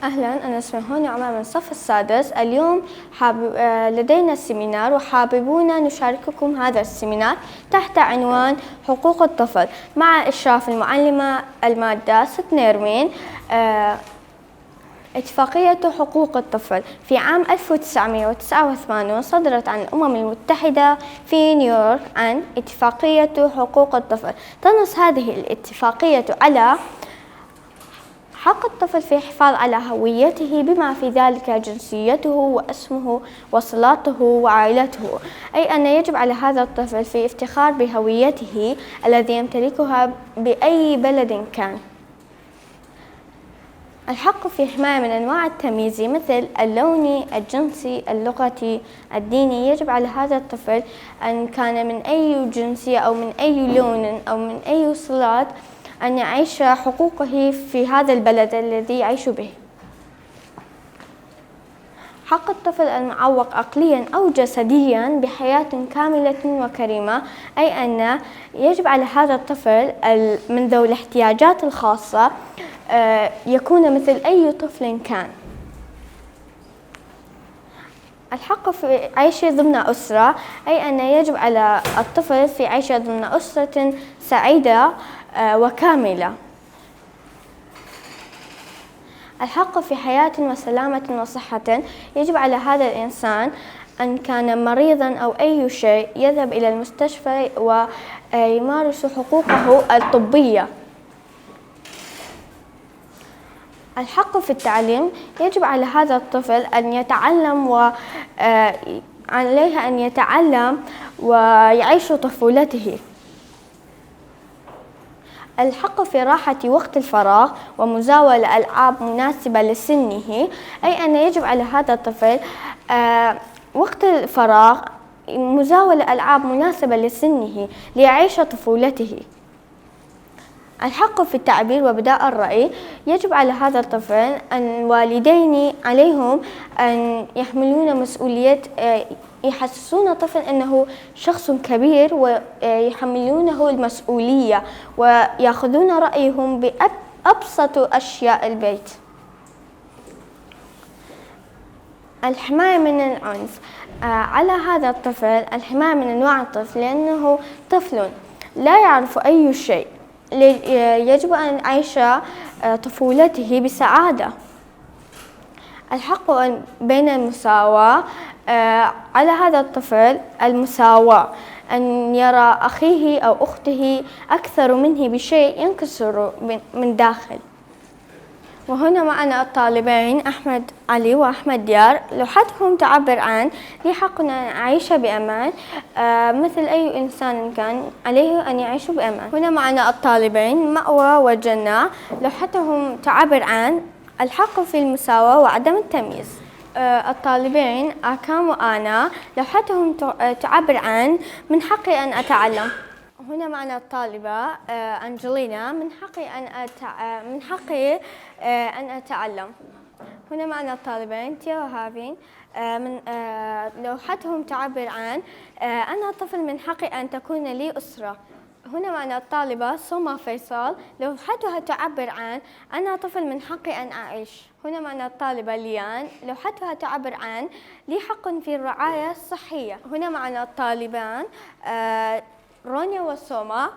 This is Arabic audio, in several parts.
أهلا، أنا اسمي هوني عمر من الصف السادس. اليوم لدينا سيمينار وحاببون نشارككم هذا السيمينار تحت عنوان حقوق الطفل مع إشراف المعلمة المادة ست نيرمين. اتفاقية حقوق الطفل في عام 1989 صدرت عن الأمم المتحدة في نيويورك عن اتفاقية حقوق الطفل. تنص هذه الاتفاقية على حق الطفل في الحفاظ على هويته بما في ذلك جنسيته واسمه وصلاته وعائلته، أي أن يجب على هذا الطفل في افتخار بهويته الذي يمتلكها بأي بلد كان. الحق في حماية من أنواع التمييز مثل اللوني، الجنسي، اللغوي، الديني. يجب على هذا الطفل أن كان من أي جنسية أو من أي لون أو من أي صلات أن يعيش حقوقه في هذا البلد الذي يعيش به. حق الطفل المعوق عقليا أو جسديا بحياة كاملة وكريمة، أي أن يجب على هذا الطفل من ذوي الاحتياجات الخاصة يكون مثل أي طفل كان. الحق في عيش ضمن أسرة، أي أن يجب على الطفل في عيش ضمن أسرة سعيدة وكاملة. الحق في حياة وسلامة وصحة، يجب على هذا الإنسان أن كان مريضا أو أي شيء يذهب إلى المستشفى ويمارس حقوقه الطبية. الحق في التعليم، يجب على هذا الطفل أن يتعلم وعليه أن يتعلم ويعيش طفولته. الحق في راحة وقت الفراغ ومزاولة ألعاب مناسبة لسنه، أي أن يجب على هذا الطفل وقت الفراغ مزاولة ألعاب مناسبة لسنه ليعيش طفولته. الحق في التعبير وبداء الرأي، يجب على هذا الطفل أن الوالدين عليهم أن يحملون مسؤولية، يحسسون الطفل أنه شخص كبير ويحملونه المسؤولية ويأخذون رأيهم بأبسط أشياء البيت. الحماية من العنف على هذا الطفل، الحماية من أنواع الطفل لأنه طفل لا يعرف أي شيء، يجب أن يعيش طفولته بسعادة. الحق بين المساواة على هذا الطفل، المساواة أن يرى أخيه أو أخته أكثر منه بشيء ينكسر من داخل. وهنا معنا الطالبين أحمد علي وأحمد ديار. لوحتهم تعبر عن لي حق أن أعيش بأمان، مثل أي إنسان كان عليه أن يعيش بأمان. هنا معنا الطالبين مأوى وجنة. لوحتهم تعبر عن الحق في المساواة وعدم التمييز. الطالبين آكام وآنا. لوحتهم تعبر عن من حقي أن أتعلم. هنا معنا الطالبة أنجلينا. من حقي أن أتعلم. هنا معنا الطالبين تيا وهافين. من لوحتهم تعبر عن أنا طفل من حقي أن تكون لي أسرة. هنا معنا الطالبة سوما فيصل. لوحتها تعبر عن أنا طفل من حقي أن أعيش. هنا معنا الطالبة ليان. لوحتها تعبر عن لي حق في الرعاية الصحية. هنا معنا الطالبان رونيا وسوما.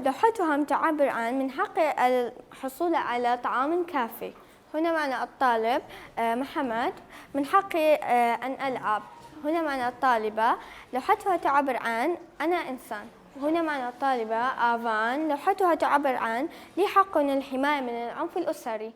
لوحتهم تعبر عن من حقي الحصول على طعام كافي. هنا معنا الطالب محمد. من حقي أن ألعب. هنا معنا الطالبة لوحتها تعبر عن أنا إنسان. هنا معنا الطالبة آفان. لوحتها تعبر عن لي حق الحماية من العنف الأسري.